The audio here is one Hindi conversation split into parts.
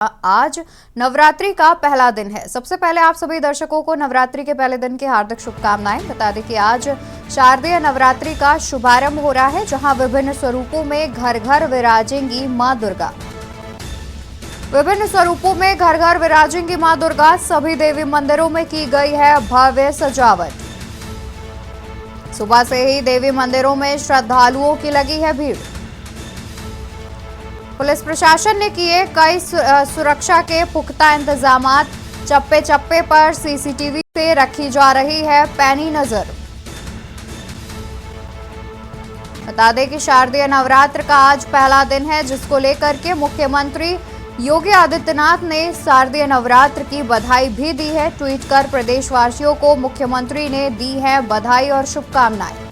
आज नवरात्रि का पहला दिन है। सबसे पहले आप सभी दर्शकों को नवरात्रि के पहले दिन की हार्दिक शुभकामनाएं। बता दें कि आज शारदीय नवरात्रि का शुभारंभ हो रहा है, जहां विभिन्न स्वरूपों में घर घर विराजेंगी मां दुर्गा। विभिन्न स्वरूपों में घर घर विराजेंगी मां दुर्गा। सभी देवी मंदिरों में की गई है भव्य सजावट। सुबह से ही देवी मंदिरों में श्रद्धालुओं की लगी है भीड़। पुलिस प्रशासन ने किए कई सुरक्षा के पुख्ता इंतजामात। चप्पे चप्पे पर सीसीटीवी से रखी जा रही है पैनी नजर। बता दें कि शारदीय नवरात्र का आज पहला दिन है, जिसको लेकर के मुख्यमंत्री योगी आदित्यनाथ ने शारदीय नवरात्र की बधाई भी दी है। ट्वीट कर प्रदेशवासियों को मुख्यमंत्री ने दी है बधाई और शुभकामनाएं।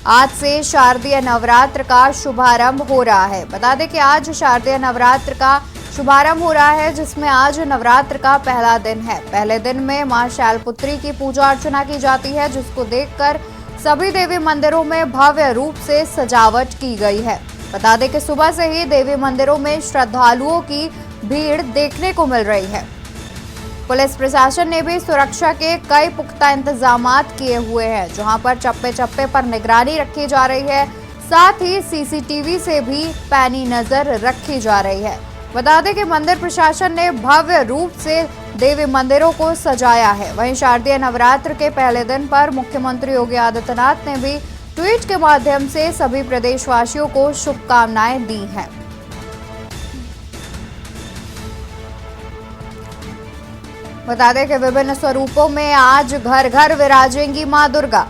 आज से शारदीय नवरात्र का शुभारंभ हो रहा है। बता दें कि आज शारदीय नवरात्र का शुभारंभ हो रहा है, जिसमें आज नवरात्र का पहला दिन है। पहले दिन में मां शैलपुत्री की पूजा अर्चना की जाती है, जिसको देखकर सभी देवी मंदिरों में भव्य रूप से सजावट की गई है। बता दें कि सुबह से ही देवी मंदिरों में श्रद्धालुओं की भीड़ देखने को मिल रही है। पुलिस प्रशासन ने भी सुरक्षा के कई पुख्ता इंतजामात किए हुए हैं, जहां पर चप्पे चप्पे पर निगरानी रखी जा रही है। साथ ही सीसीटीवी से भी पैनी नजर रखी जा रही है। बता दें कि मंदिर प्रशासन ने भव्य रूप से देवी मंदिरों को सजाया है। वहीं शारदीय नवरात्र के पहले दिन पर मुख्यमंत्री योगी आदित्यनाथ ने भी ट्वीट के माध्यम से सभी प्रदेशवासियों को शुभकामनाएं दी हैं। बता दें कि विभिन्न स्वरूपों में आज घर घर विराजेंगी मां दुर्गा।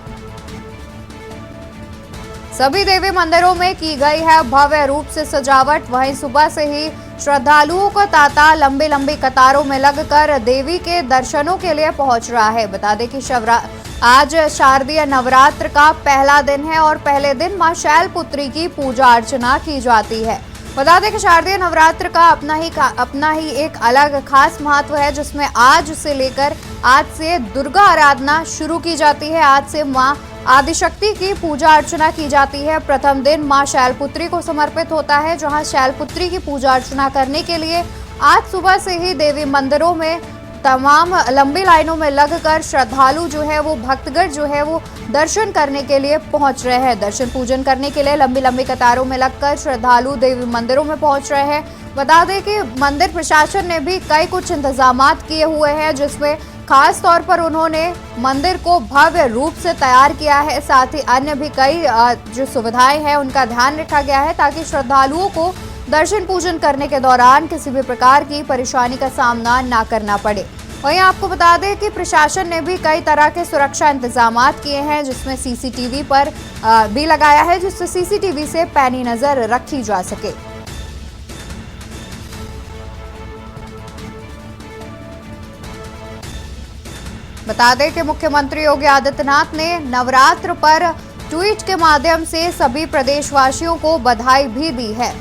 सभी देवी मंदिरों में की गई है भव्य रूप से सजावट। वहीं सुबह से ही श्रद्धालुओं का तांता लंबी लंबी कतारों में लगकर देवी के दर्शनों के लिए पहुंच रहा है। बता दें कि आज शारदीय नवरात्र का पहला दिन है और पहले दिन मां शैलपुत्री की पूजा अर्चना की जाती है। बता दें कि शारदीय नवरात्र का अपना ही एक अलग खास महत्व है, जिसमें आज से दुर्गा आराधना शुरू की जाती है। आज से मां आदिशक्ति की पूजा अर्चना की जाती है। प्रथम दिन मां शैलपुत्री को समर्पित होता है, जहां शैलपुत्री की पूजा अर्चना करने के लिए आज सुबह से ही देवी मंदिरों में तमाम लंबी लाइनों में लगकर श्रद्धालु भक्तगण दर्शन करने के लिए पहुंच रहे हैं। दर्शन पूजन करने के लिए लंबी लंबी कतारों में लगकर श्रद्धालु देवी मंदिरों में पहुंच रहे हैं। बता दें कि मंदिर प्रशासन ने भी कई कुछ इंतजामात किए हुए हैं, जिसमें खास तौर पर उन्होंने मंदिर को भव्य रूप से तैयार किया है। साथ ही अन्य भी कई जो सुविधाएं हैं उनका ध्यान रखा गया है, ताकि श्रद्धालुओं को दर्शन पूजन करने के दौरान किसी भी प्रकार की परेशानी का सामना ना करना पड़े। वहीं आपको बता दें कि प्रशासन ने भी कई तरह के सुरक्षा इंतजामात किए हैं, जिसमें सीसीटीवी पर भी लगाया है, जिससे सीसीटीवी से पैनी नजर रखी जा सके। बता दें कि मुख्यमंत्री योगी आदित्यनाथ ने नवरात्र पर ट्वीट के माध्यम से सभी प्रदेशवासियों को बधाई भी दी है।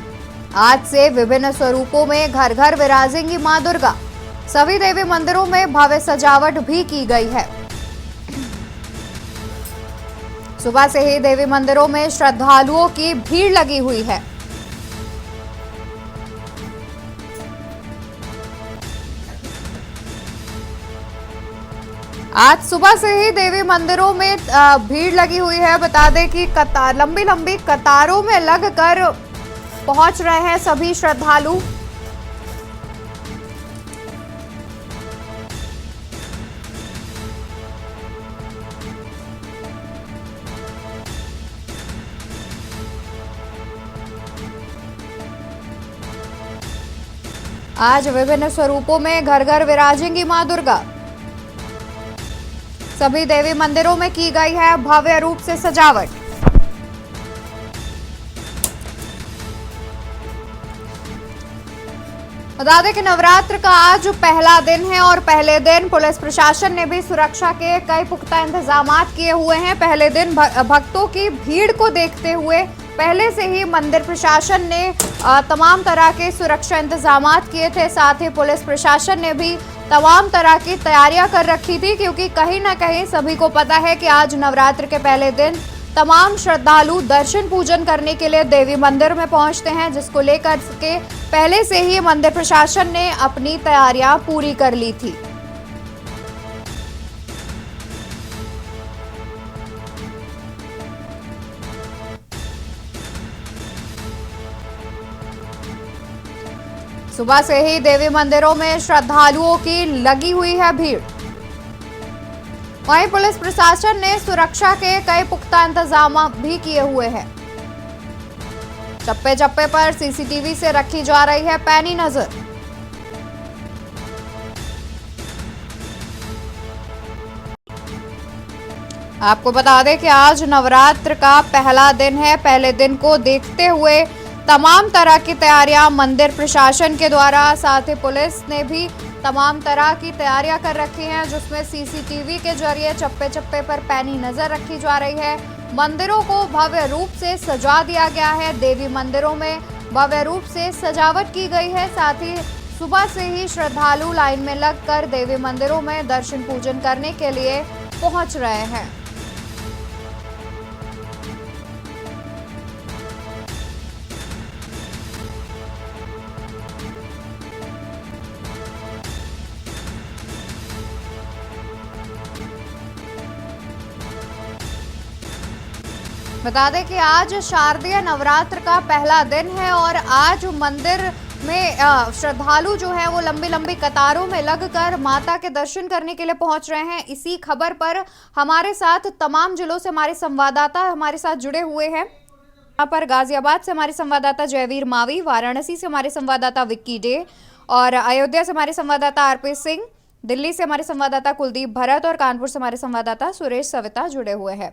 आज से विभिन्न स्वरूपों में घर घर विराजेंगी मां दुर्गा। सभी देवी मंदिरों में भव्य सजावट भी की गई है। सुबह से ही देवी मंदिरों में श्रद्धालुओं की भीड़ लगी हुई है। आज सुबह से ही देवी मंदिरों में भीड़ लगी हुई है। बता दें कि लंबी लंबी कतारों में लगकर पहुंच रहे हैं सभी श्रद्धालु। आज विभिन्न स्वरूपों में घर घर विराजेंगी मां दुर्गा। सभी देवी मंदिरों में की गई है भव्य रूप से सजावट। बता दें कि नवरात्र का आज पहला दिन है और पहले दिन पुलिस प्रशासन ने भी सुरक्षा के कई पुख्ता इंतजामात किए हुए हैं। पहले दिन भक्तों की भीड़ को देखते हुए पहले से ही मंदिर प्रशासन ने तमाम तरह के सुरक्षा इंतजामात किए थे। साथ ही पुलिस प्रशासन ने भी तमाम तरह की तैयारियां कर रखी थी, क्योंकि कहीं ना कहीं सभी को पता है कि आज नवरात्र के पहले दिन तमाम श्रद्धालु दर्शन पूजन करने के लिए देवी मंदिर में पहुंचते हैं, जिसको लेकर के पहले से ही मंदिर प्रशासन ने अपनी तैयारियां पूरी कर ली थी। सुबह से ही देवी मंदिरों में श्रद्धालुओं की लगी हुई है भीड़। वहीं पुलिस प्रशासन ने सुरक्षा के कई पुख्ता इंतजाम भी किए हुए हैं। चप्पे चप्पे पर सीसीटीवी से रखी जा रही है पैनी नजर। आपको बता दें कि आज नवरात्र का पहला दिन है। पहले दिन को देखते हुए तमाम तरह की तैयारियां मंदिर प्रशासन के द्वारा, साथ ही पुलिस ने भी तमाम तरह की तैयारियां कर रखी हैं, जिसमें सीसीटीवी के जरिए चप्पे चप्पे पर पैनी नजर रखी जा रही है। मंदिरों को भव्य रूप से सजा दिया गया है। देवी मंदिरों में भव्य रूप से सजावट की गई है। साथ ही सुबह से ही श्रद्धालु लाइन में लगकर देवी मंदिरों में दर्शन पूजन करने के लिए पहुंच रहे हैं। बता दें कि आज शारदीय नवरात्र का पहला दिन है और आज मंदिर में श्रद्धालु जो है वो लंबी लंबी कतारों में लगकर माता के दर्शन करने के लिए पहुंच रहे हैं। इसी खबर पर हमारे साथ तमाम जिलों से हमारे संवाददाता हमारे साथ जुड़े हुए हैं। यहाँ पर गाजियाबाद से हमारे संवाददाता जयवीर मावी, वाराणसी से हमारे संवाददाता विक्की डे और अयोध्या से हमारे संवाददाता आरपी सिंह, दिल्ली से हमारे संवाददाता कुलदीप भरत और कानपुर से हमारे संवाददाता सुरेश सविता जुड़े हुए हैं।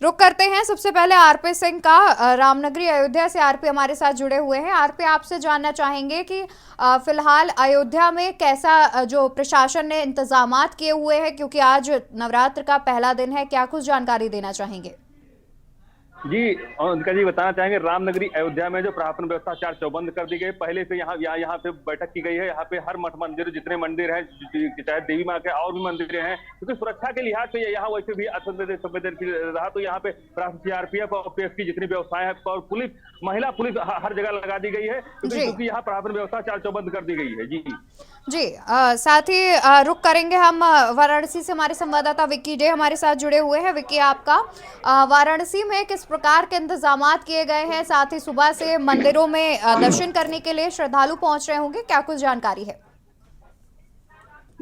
रुक करते हैं सबसे पहले आरपी सिंह का। रामनगरी अयोध्या से आरपी हमारे साथ जुड़े हुए हैं। आरपी, आपसे जानना चाहेंगे कि फिलहाल अयोध्या में कैसा जो प्रशासन ने इंतजामात किए हुए हैं, क्योंकि आज नवरात्र का पहला दिन है, क्या कुछ जानकारी देना चाहेंगे? जी उनका जी बताना चाहेंगे, रामनगरी अयोध्या में जो प्रशासन व्यवस्था चार चौबंद कर दी गई। पहले से यहाँ पे बैठक की गई है। यहाँ पे हर मठ मंदिर जितने मंदिर हैं, चाहे देवी माँ के और भी मंदिर हैं, क्योंकि सुरक्षा के लिहाज से यहाँ वैसे भी असंवेदनशील रहा, तो यहाँ पे सीआरपीएफ और पीएफ की जितनी व्यवस्थाएं हैं और पुलिस, महिला पुलिस हर जगह लगा दी गई है, क्योंकि यहाँ प्रशासन व्यवस्था चार चौबंद कर दी गई है। जी साथ ही रुक करेंगे हम वाराणसी से हमारे संवाददाता विक्की डे हमारे साथ जुड़े हुए हैं। विक्की, आपका वाराणसी में किस प्रकार के इंतजामात किए गए हैं? साथ ही सुबह से मंदिरों में दर्शन करने के लिए श्रद्धालु पहुंच रहे होंगे, क्या कुछ जानकारी है?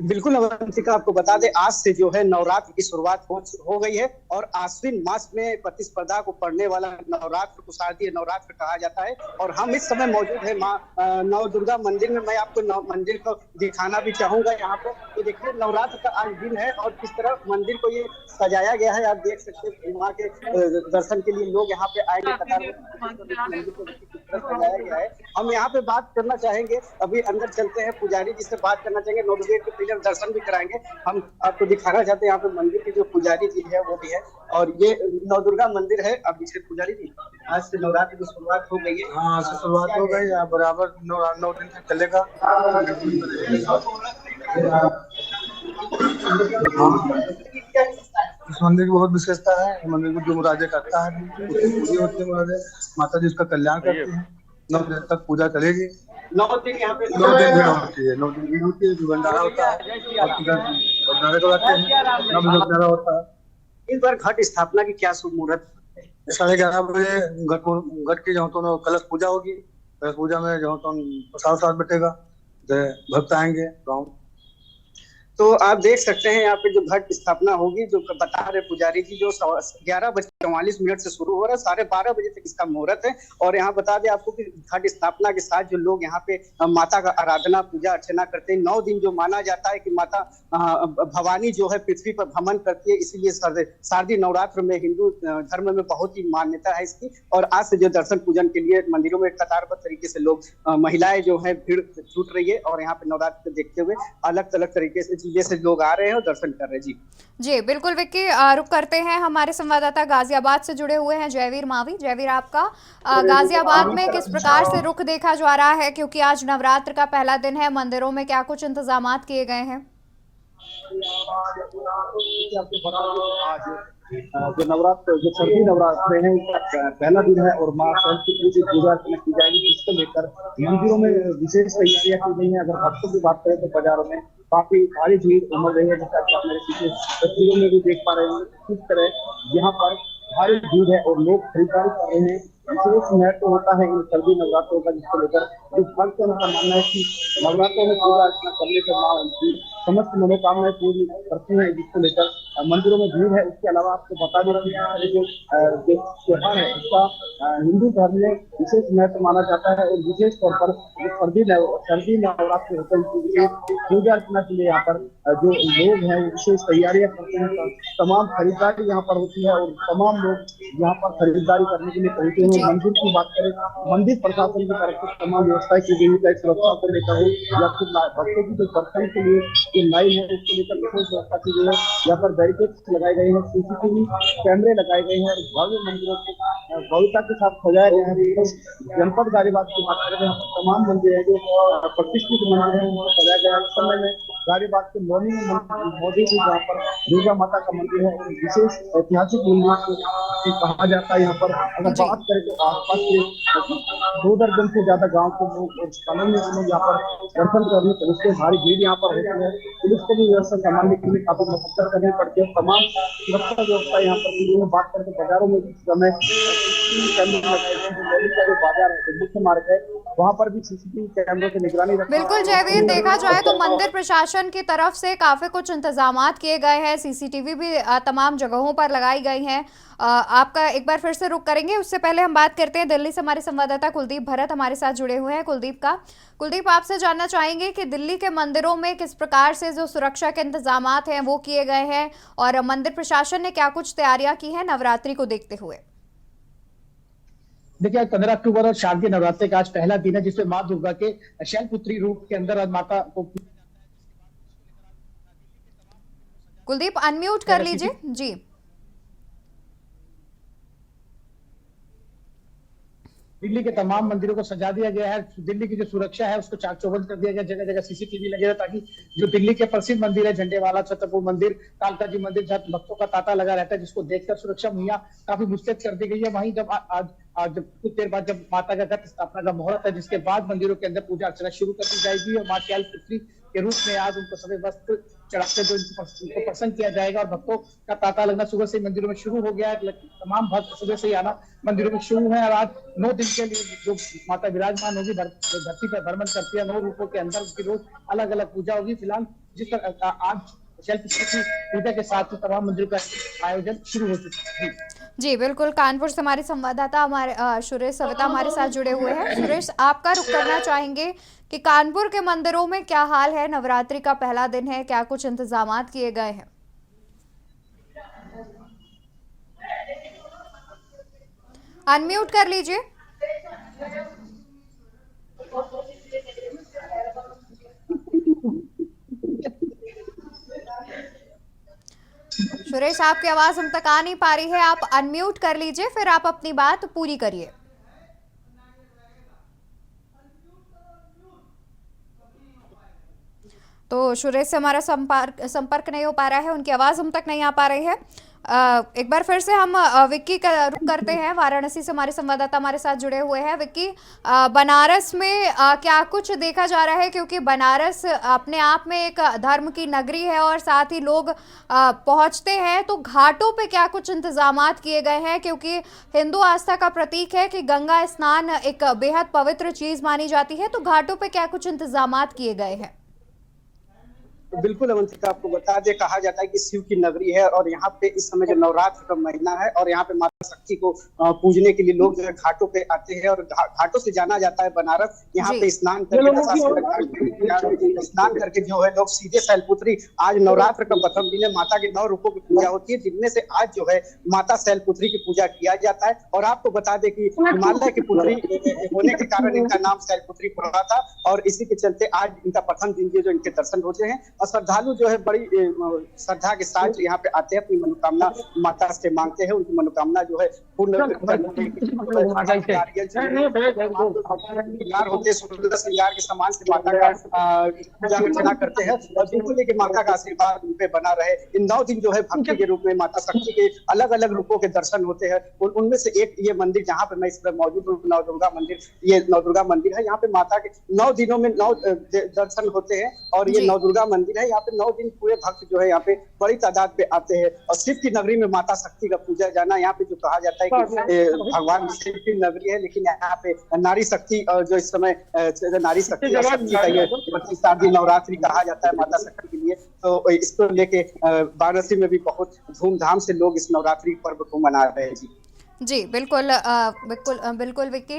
बिल्कुल अवंतिका, आपको बता दें आज से जो है नवरात्र की शुरुआत हो गई है और आश्विन मास में प्रतिस्पर्धा को पढ़ने वाला नवरात्र को शारदीय नवरात्र कहा जाता है। और हम इस समय मौजूद है माँ नव दुर्गा मंदिर में। मैं आपको मंदिर को दिखाना भी चाहूंगा। यहाँ पे तो देखिए नवरात्र का आज दिन है और किस तरह मंदिर को ये सजाया गया है, आप देख सकते हैं। माँ के दर्शन के लिए लोग यहाँ पे आएंगे, मंदिर को सजाया गया है। हम यहाँ पे बात करना चाहेंगे, अभी अंदर चलते हैं, पुजारी जी से बात करना चाहेंगे, नवगेट के दर्शन भी कराएंगे। हम आपको दिखाना चाहते हैं यहाँ पे मंदिर के जो पुजारी जी है वो भी है और ये नवदुर्गा मंदिर है। अब पीछे पुजारी जी, आज से नवरात्र की शुरुआत हो गई है। हाँ, आज से शुरुआत हो गई है, बराबर 9 दिन तक चलेगा। इस मंदिर की बहुत विशेषता है। मंदिर को जो मुरादे करता है पूरी होती है, मुरादे माता जी उसका कल्याण करती है। 9 दिन तक पूजा चलेगी। 9 दिन यहाँ पे 9 दिन भीड़ होती है, 9 दिन भीड़ होती है, भंडारा होता है, भंडारे करवाते हैं, 9 बजे भंडारा होता है। इस बार घट स्थापना की क्या शुभ मुहूर्त? 11:30 बजे घट की जो तो कलश पूजा होगी। कलश पूजा में जो तो प्रसाद बैठेगा, भक्त आएंगे गाँव। तो आप देख सकते हैं यहाँ पे जो घट स्थापना होगी, जो बता रहे पुजारी जी, जो 11:44 से शुरू हो रहा है, 12:30 बजे तक इसका मुहूर्त है। और यहाँ बता दें आपको कि घट स्थापना के साथ जो लोग यहाँ पे माता का आराधना पूजा अर्चना करते हैं। 9 दिन जो माना जाता है कि माता भवानी जो है पृथ्वी पर भ्रमण करती है, इसीलिए शारदीय नवरात्र में हिंदू धर्म में बहुत ही मान्यता है इसकी। और आज से जो दर्शन पूजन के लिए मंदिरों में कतारबद्ध तरीके से लोग, महिलाएं जो है भीड़ छूट रही है और यहाँ पे नवरात्र को देखते हुए अलग अलग तरीके से जैसे लोग आ रहे हैं और दर्शन कर रहे हैं। जी बिल्कुल विक्की, रुक करते हैं, हमारे संवाददाता गाजियाबाद से जुड़े हुए हैं जयवीर मावी। जयवीर, आपका गाजियाबाद में किस प्रकार से रुख देखा जा रहा है, क्योंकि आज नवरात्र का पहला दिन है, मंदिरों में क्या कुछ इंतजामात किए गए हैं? आज जो नवरात्र, जो सर्दी नवरात्र है उसका पहला दिन है और माँ शैलपुत्री की पूजा अर्चना की जाएगी, जिसको लेकर मंदिरों में विशेष तैयारियां की गई हैं। अगर भक्तों की बात करें तो बाजारों में काफी भारी भीड़ उमड़ रही है, जैसा कि आप मेरे पीछे तस्वीरों में भी देख पा रहे हैं। किस तरह यहाँ पर भारी भीड़ है और लोग खरीदारी कर रहे हैं। विशेष महत्व होता है इन सर्दी नवरात्रों का, जिसको लेकर जो भक्तों का मानना है कि नवरात्रों में पूजा अर्चना करने से माँ उनकी समस्त मनोकामनाएं पूरी करती हैं, जिसको लेकर मंदिरों में भीड़ है। इसके अलावा आपको बता दें कि जो त्योहार है उसका हिंदू धर्म में विशेष महत्व माना जाता है और विशेष तौर पर जो सर्दी नवरात्र होते हैं उनकी पूजा अर्चना के लिए यहाँ पर जो लोग हैं विशेष तैयारियां करते हैं। तमाम खरीदारी यहाँ पर होती है और तमाम लोग यहाँ पर खरीदारी करने के लिए पहुंचे हैं। मंदिर की बात करें, मंदिर प्रशासन की तरफ से तमाम व्यवस्था की गई है, सुरक्षा को लेकर हो या फिर भक्तों की जो दर्शन के लिए जो लाइन है उसको लेकर विशेष व्यवस्था की गई है। यहाँ पर बैरिकेड्स लगाए गए हैं, सीसीटीवी कैमरे लगाए गए हैं और भव्य मंदिरों को भव्यता के साथ सजाया गया है। जनपद गाजीपुर की बात करें, तमाम मंदिर है जो प्रतिष्ठित मंदिर है उनको सजाया गया है। इस समय में गाजीपुर के लोनी में मौजूद है जहाँ पर दुर्गा माता का मंदिर है, विशेष ऐतिहासिक मंदिर कहा जाता है। यहाँ पर अगर बात करें तो आसपास के 2 दर्जन से ज्यादा गांव के लोग और स्थानीय लोग यहाँ पर दर्शन करने पुलिस के भारी भीड़ यहाँ पर होती है। पुलिस को भी व्यवस्था संभालने के लिए काफी मशक्कत करनी पड़ती है। तमाम सुरक्षा व्यवस्था यहाँ पर बात करके बाजारों में इस समय जो बाजार है, जो मुख्य मार्ग है, वहाँ पर भी सीसीटीवी कैमरों से निगरानी रखी। बिल्कुल जयवीर, देखा जाए तो मंदिर प्रशासन की तरफ से काफी कुछ इंतजामात किए गए हैं, सीसीटीवी भी तमाम जगहों पर लगाई गई हैं। आपका एक बार फिर से रुक करेंगे, उससे पहले हम बात करते हैं दिल्ली से हमारे संवाददाता कुलदीप भरत हमारे साथ जुड़े हुए हैं। कुलदीप आपसे जानना चाहेंगे कि दिल्ली के मंदिरों में किस प्रकार से जो सुरक्षा के इंतजामात हैं वो किए गए हैं और मंदिर प्रशासन ने क्या कुछ तैयारियां की हैं नवरात्रि को देखते हुए। देखिए, 15 अक्टूबर और शारदीय नवरात्रि का आज पहला दिन है, जिसमें माँ दुर्गा के शैलपुत्री रूप के अंदर माता को कुलदीप अनम्यूट कर लीजिए जी। दिल्ली के तमाम मंदिरों को सजा दिया गया है। दिल्ली की जो सुरक्षा है उसको चाक चौबंद कर दिया गया, जगह जगह सीसीटीवी लगे हैं ताकि जो दिल्ली के प्रसिद्ध मंदिर है झंडेवाला, छतरपुर मंदिर, कालका जी मंदिर, जहाँ भक्तों का तांता लगा रहता है, जिसको देखकर सुरक्षा मुहैया काफी मुस्तैद कर दी गई है। वहीं जब आज कुछ देर बाद जब माता का घट स्थापना का मुहूर्त है, जिसके बाद मंदिरों के अंदर पूजा अर्चना शुरू कर दी जाएगी और माँ शैलपुत्री के रूप में आज उनको सफेद वस्त्र चढ़ाते जो उनको प्रसन्न किया जाएगा और भक्तों का तांता लगना सुबह से मंदिरों में शुरू हो गया है। तमाम भक्त सुबह से ही आना मंदिरों में शुरू है और आज 9 दिन के लिए जो माता विराजमान होगी, धरती पर भ्रमण करती है, 9 रूपों के अंदर उसकी रोज अलग अलग पूजा होगी। फिलहाल जिस तरह आज शैलपुत्री की पूजा के साथ ही तमाम मंदिरों का आयोजन शुरू हो चुका है। जी बिल्कुल, कानपुर से हमारे संवाददाता हमारे सुरेश सविता हमारे साथ जुड़े हुए हैं। सुरेश, आपका रुख करना चाहेंगे कि कानपुर के मंदिरों में क्या हाल है, नवरात्रि का पहला दिन है, क्या कुछ इंतजामात किए गए हैं? अनम्यूट कर लीजिए। सुरेश, आपकी आवाज हम तक आ नहीं पा रही है, आप अनम्यूट कर लीजिए, फिर आप अपनी बात पूरी करिए। तो सुरेश से हमारा संपर्क नहीं हो पा रहा है, उनकी आवाज हम तक नहीं आ पा रही है। एक बार फिर से हम विक्की का रुख करते हैं, वाराणसी से हमारे संवाददाता हमारे साथ जुड़े हुए हैं। विक्की, बनारस में क्या कुछ देखा जा रहा है, क्योंकि बनारस अपने आप में एक धर्म की नगरी है और साथ ही लोग पहुंचते हैं, तो घाटों पे क्या कुछ इंतजामात किए गए हैं, क्योंकि हिंदू आस्था का प्रतीक है कि गंगा स्नान एक बेहद पवित्र चीज मानी जाती है, तो घाटों पे क्या कुछ इंतजामात किए गए हैं? बिल्कुल अवंतिका, आपको बता दे, कहा जाता है कि शिव की नगरी है और यहाँ पे इस समय जो नवरात्र का महीना है और यहाँ पे माता शक्ति को पूजने के लिए लोग जो है घाटों पे आते हैं और घाटों से जाना जाता है बनारस। यहाँ पे स्नान करके जो है लोग सीधे शैलपुत्री, आज नवरात्र का प्रथम दिन है, माता के 9 रूपों की पूजा होती है, जिनमें से आज जो है माता शैलपुत्री की पूजा किया जाता है। और आपको बता दे कि हिमालय की पुत्री होने के कारण इनका नाम शैलपुत्री पड़ा था और इसी के चलते आज इनका प्रथम दिन जो इनके दर्शन होते हैं और श्रद्धालु जो है बड़ी श्रद्धा के साथ यहाँ पे आते हैं, अपनी मनोकामना माता से मांगते हैं, उनकी मनोकामना जो है पूर्ण करने के श्रृंगार होते हैं, सुंदर श्रृंगार के सामान से माता का पूजा अर्चना करते हैं और बिल्कुल लेके माता का आशीर्वाद उन पे बना रहे। इन 9 दिन जो है भक्ति के रूप में माता शक्ति के अलग अलग रूपों के दर्शन होते हैं। उनमें से एक ये मंदिर जहाँ पे मैं इस समय मौजूद हूँ, नवदुर्गा मंदिर, ये नवदुर्गा मंदिर है। यहाँ पे माता के 9 दिनों में 9 दर्शन होते हैं और ये नवदुर्गा मंदिर है। यहाँ पे 9 दिन पूरे भक्त जो है यहाँ पे बड़ी तादाद पे आते हैं और शिव की नगरी में माता शक्ति का पूजा जाना, यहाँ पे जो कहा जाता है कि भगवान शिव की नगरी है, लेकिन यहाँ पे नारी शक्ति जो इस समय नारी शक्ति का ये 32 दिन नवरात्रि कहा जाता है माता शक्ति के लिए। तो इसको लेके वाराणसी में भी बहुत धूमधाम से लोग इस नवरात्रि पर्व को मना रहे हैं। जी बिल्कुल बिल्कुल विक्की,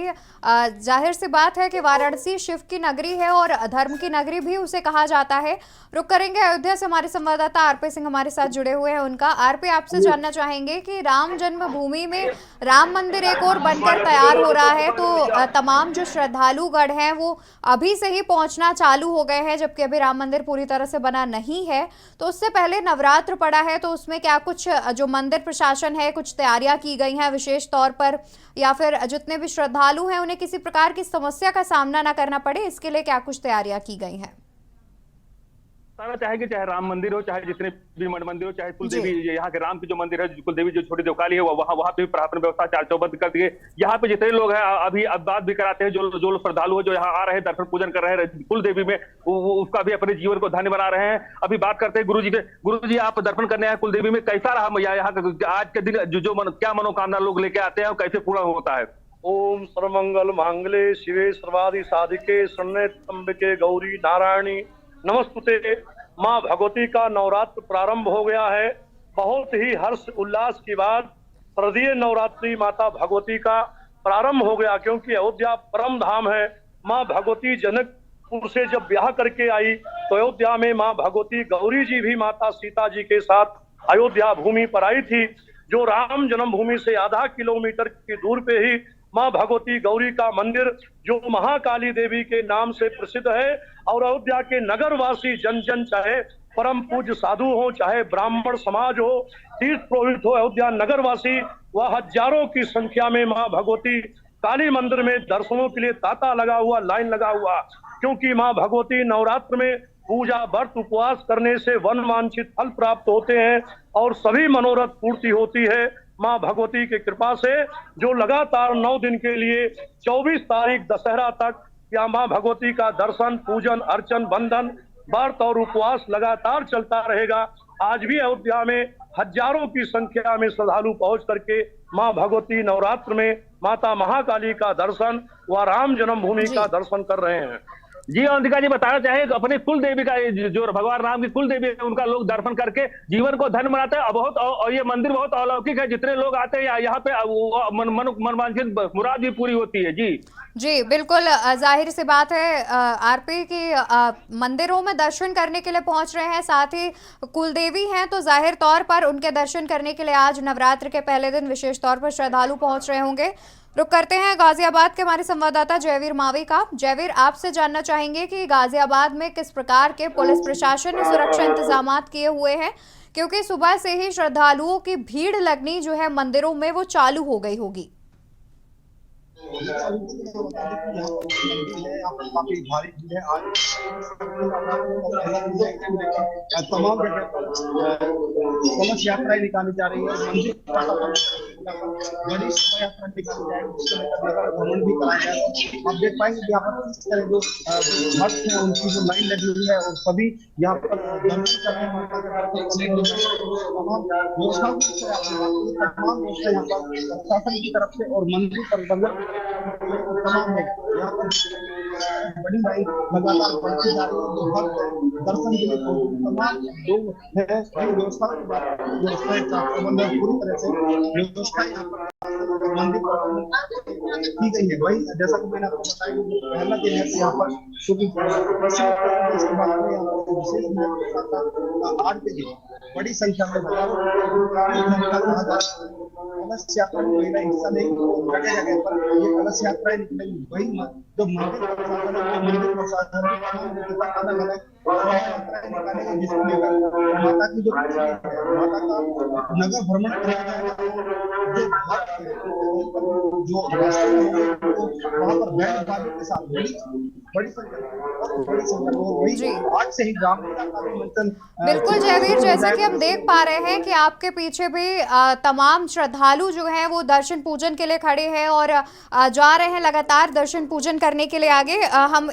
जाहिर सी बात है कि वाराणसी शिव की नगरी है और धर्म की नगरी भी उसे कहा जाता है। रुक करेंगे अयोध्या से, हमारे संवाददाता आरपी सिंह हमारे साथ जुड़े हुए हैं। उनका आरपी, आपसे जानना चाहेंगे कि राम जन्मभूमि में राम मंदिर एक और बनकर तैयार हो रहा है, तो तमाम जो श्रद्धालुगण हैं वो अभी से ही पहुंचना चालू हो गए हैं, जबकि अभी राम मंदिर पूरी तरह से बना नहीं है। तो उससे पहले नवरात्र पड़ा है, तो उसमें क्या कुछ जो मंदिर प्रशासन है कुछ तैयारियां की गई हैं विशेष तौर पर, या फिर जितने भी श्रद्धालु हैं उन्हें किसी प्रकार की समस्या का सामना ना करना पड़े, इसके लिए क्या कुछ तैयारियां की गई हैं? बताना चाहेंगे चाहे राम मंदिर हो, चाहे जितने भी मठ मंदिर हो, चाहे कुलदेवी, यहाँ के राम की जो मंदिर है, कुलदेवी जो छोटी देवकाली है, वहाँ पे प्रशासन व्यवस्था चार चौबंद कर दिए। यहाँ पे जितने लोग हैं अभी अब बात भी कराते हैं, जो लोग श्रद्धालु है जो यहाँ आ रहे हैं दर्शन पूजन कर रहे हैं कुलदेवी में, उसका भी अपने जीवन को धन्य बना रहे हैं। अभी बात करते हैं गुरुजी से। गुरुजी, आप दर्शन करने आए कुलदेवी में, कैसा रहा यहाँ आज के दिन, क्या मनोकामना लोग लेके आते हैं और कैसे पूरा होता है? ओम सर्वमंगल मांगले शिवे सर्वादि साधिके शरण्ये त्र्यंबके गौरी नारायणी नमस्तुते। माँ भगवती का नवरात्र प्रारंभ हो गया है। बहुत ही हर्ष उल्लास के बाद तृतीय नवरात्रि माता भगवती का प्रारंभ हो गया, क्योंकि अयोध्या परम धाम है। माँ भगवती जनकपुर से जब ब्याह करके आई तो अयोध्या में माँ भगवती गौरी जी भी माता सीता जी के साथ अयोध्या भूमि पर आई थी, जो राम जन्मभूमि से आधा किलोमीटर की दूर पे ही माँ भगवती गौरी का मंदिर, जो महाकाली देवी के नाम से प्रसिद्ध है। और अयोध्या के नगरवासी जन जन, चाहे परम पूज्य साधु हो, चाहे ब्राह्मण समाज हो, तीर्थ पुरोहित हो, अयोध्या नगरवासी वह हजारों की संख्या में माँ भगवती काली मंदिर में दर्शनों के लिए तांता लगा हुआ, लाइन लगा हुआ। क्योंकि माँ भगवती नवरात्र में पूजा व्रत उपवास करने से वन वांछित फल प्राप्त होते हैं और सभी मनोरथ पूर्ति होती है माँ भगवती की कृपा से। जो लगातार 9 दिन के लिए 24 तारीख दशहरा तक यहाँ माँ भगवती का दर्शन, पूजन, अर्चन, बंधन, व्रत और उपवास लगातार चलता रहेगा। आज भी अयोध्या में हजारों की संख्या में श्रद्धालु पहुंच करके माँ भगवती नवरात्र में माता महाकाली का दर्शन व राम जन्मभूमि का दर्शन कर रहे हैं। जी अंतिका जी, बताना चाहें अपने कुल देवी का, जो भगवान राम की कुल देवी है, उनका लोग दर्शन करके जीवन को धन्य बनाते हैं। बहुत और ये मंदिर बहुत अलौकिक है, जितने लोग आते हैं यहाँ पे मनवांछित मुराद भी पूरी होती है। जी बिल्कुल, जाहिर सी बात है आरपी की मंदिरों में दर्शन करने के लिए पहुंच रहे हैं, साथ ही कुलदेवी हैं तो जाहिर तौर पर उनके दर्शन करने के लिए आज नवरात्र के पहले दिन विशेष तौर पर श्रद्धालु पहुंच रहे होंगे। रुक करते हैं गाजियाबाद के हमारे संवाददाता जयवीर मावी का। जयवीर, आपसे जानना चाहेंगे कि गाजियाबाद में किस प्रकार के पुलिस प्रशासन ने सुरक्षा इंतजाम किए हुए हैं, क्योंकि सुबह से ही श्रद्धालुओं की भीड़ लगनी जो है मंदिरों में वो चालू हो गई होगी। काफी भारी भीड़ है आज तमाम जगह कलश यात्राएं निकाली जा रही है। मंदिर बड़ी शोभा यात्रा निकाली जाएगी, उसके नगर भ्रमण भी कराया जाएगा। आप देख पाएंगे यहाँ पर इस तरह जो भक्त हैं उनकी जो लाइन लगी हुई है और सभी यहाँ पर दर्शन कर रहे हैं। तमाम व्यवस्था यहाँ पर प्रशासन की तरफ से और मंदिर प्रबंधन तमाम है। यहाँ पर बड़ी लाइन लगातार बढ़ती जा रही है। जो भक्त दर्शन के लिए तमाम लोग हैं, व्यवस्था प्रबंधन पूरी तरह से व्यवस्था यहाँ पर मंदिर की गई है। वही जैसा कि मैंने आपको बताया पहला दिन है, यहाँ पर क्योंकि आज के दिन बड़ी संख्या में कलश यात्रा में मेरा हिस्सा नहीं, तो जगह जगह पर ये कलश यात्राएं निकलेंगी। वही जो मंदिर प्रशासन है, मंदिर प्रशासन की तमाम व्यवस्था अलग अलग यात्राएं निकालेंगे, जिसको लेकर माता की जो माता का नगर भ्रमण किया जाएगा। जो भक्त हैं, जो रास्ते में होंगे तो वहां पर बैंड बाजे के साथ बड़ी संख्या में वही जी। आज से ही ग्राम का भी मंथन बिल्कुल जयवीर, जैसे कि हम देख पा रहे हैं कि आपके पीछे भी तमाम श्रद्धालु जो हैं वो दर्शन पूजन के लिए खड़े हैं और जा रहे हैं लगातार दर्शन पूजन करने के लिए आगे। हम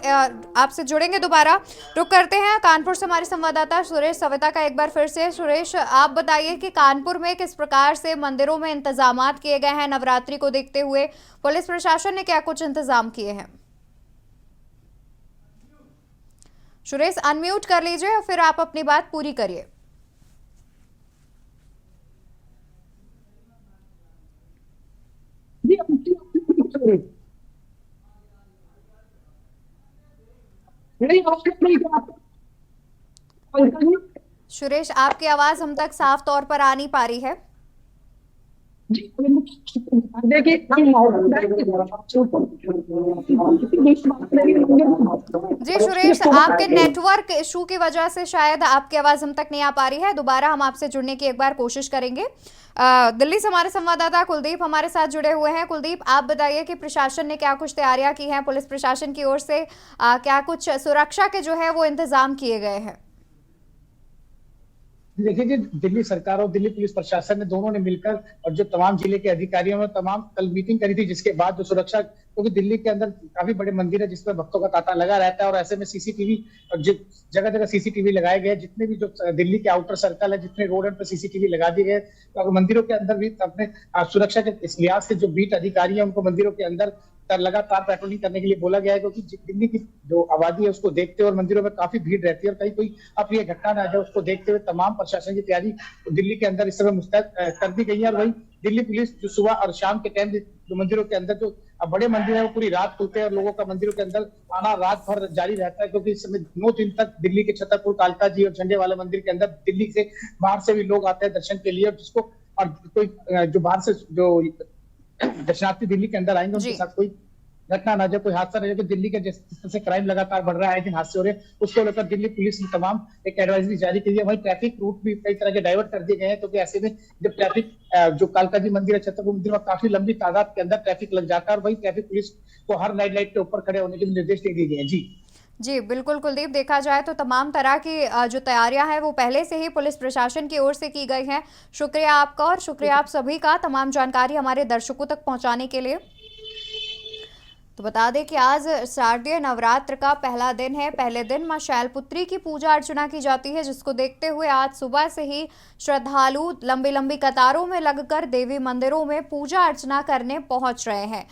आपसे जुड़ेंगे दोबारा। रुक करते हैं कानपुर से हमारे संवाददाता सुरेश सविता का एक बार फिर से। सुरेश, आप बताइए कि कानपुर में किस प्रकार से मंदिरों में इंतजामात किए गए हैं नवरात्रि को देखते हुए, पुलिस प्रशासन ने क्या कुछ इंतजाम किए हैं? सुरेश, अनम्यूट कर लीजिए और फिर आप अपनी बात पूरी करिए। सुरेश, आपकी आवाज हम तक साफ तौर पर आ नहीं पा रही है। जी सुरेश, आपके नेटवर्क इशू की वजह से शायद आपकी आवाज हम तक नहीं आ पा रही है। दोबारा हम आपसे जुड़ने की एक बार कोशिश करेंगे। दिल्ली से हमारे संवाददाता कुलदीप हमारे साथ जुड़े हुए हैं। कुलदीप, आप बताइए कि प्रशासन ने क्या कुछ तैयारियां की हैं, पुलिस प्रशासन की ओर से क्या कुछ सुरक्षा के जो है वो इंतजाम किए गए हैं? देखिए कि दिल्ली सरकार और दिल्ली पुलिस प्रशासन ने दोनों ने मिलकर और जो तमाम जिले के अधिकारियों ने तमाम कल मीटिंग करी थी, जिसके बाद जो सुरक्षा, क्योंकि दिल्ली के अंदर काफी बड़े मंदिर है जिसमें भक्तों का तांता लगा रहता है और ऐसे में सीसीटीवी और जगह जगह सीसीटीवी लगाए गए। जितने भी जो दिल्ली के आउटर सर्कल है, जितने रोड है, पर सीसीटीवी लगा दिए गए। तो मंदिरों के अंदर भी अपने सुरक्षा के इस लिहाज से जो बीट अधिकारी है उनको मंदिरों के अंदर लगातार पेट्रोलिंग करने के लिए बोला गया है, क्योंकि दिल्ली की जो आबादी है उसको देखते हुए और मंदिरों में काफी भीड़ रहती है और कहीं कोई अप्रिय घटना ना जाए, उसको देखते हुए तमाम प्रशासन की तैयारी दिल्ली के अंदर इस समय मुस्तैद कर दी गई है। और वही दिल्ली पुलिस जो सुबह और शाम के टाइम जो मंदिरों के अंदर जो बड़े मंदिर है वो पूरी रात खुलते हैं और लोगों का मंदिरों के अंदर आना रात भर जारी रहता है, क्योंकि इस समय 9 दिन तक दिल्ली के छतरपुर कालका जी और झंडे वाले मंदिर के अंदर दिल्ली से बाहर से भी लोग आते हैं दर्शन के लिए। और जिसको और कोई जो बाहर से जो दर्शनार्थी दिल्ली के अंदर आएंगे उनके साथ कोई घटना ना जाए, कोई हादसा ना जाए। दिल्ली के जिस तरह से क्राइम लगातार बढ़ रहा है, दिन हादसे हो रहे हैं, उसको लेकर दिल्ली पुलिस ने तमाम एक एडवाइजरी जारी की है। वही ट्रैफिक रूट भी कई तरह के डाइवर्ट कर दिए गए हैं, क्योंकि ऐसे में जब ट्रैफिक जो कालका जी मंदिर है, छतरपुर मंदिर में काफी लंबी तादाद के अंदर ट्रैफिक लग जाता है और वही ट्रैफिक पुलिस को हर लाइट के ऊपर खड़े होने के निर्देश दे दिए गए हैं। जी बिल्कुल कुलदीप, देखा जाए तो तमाम तरह की जो तैयारियां हैं वो पहले से ही पुलिस प्रशासन की ओर से की गई हैं। शुक्रिया आपका और शुक्रिया आप सभी का तमाम जानकारी हमारे दर्शकों तक पहुंचाने के लिए। तो बता दें कि आज शारदीय नवरात्र का पहला दिन है। पहले दिन मां शैलपुत्री की पूजा अर्चना की जाती है, जिसको देखते हुए आज सुबह से ही श्रद्धालु लंबी लंबी कतारों में लगकर देवी मंदिरों में पूजा अर्चना करने पहुंच रहे हैं।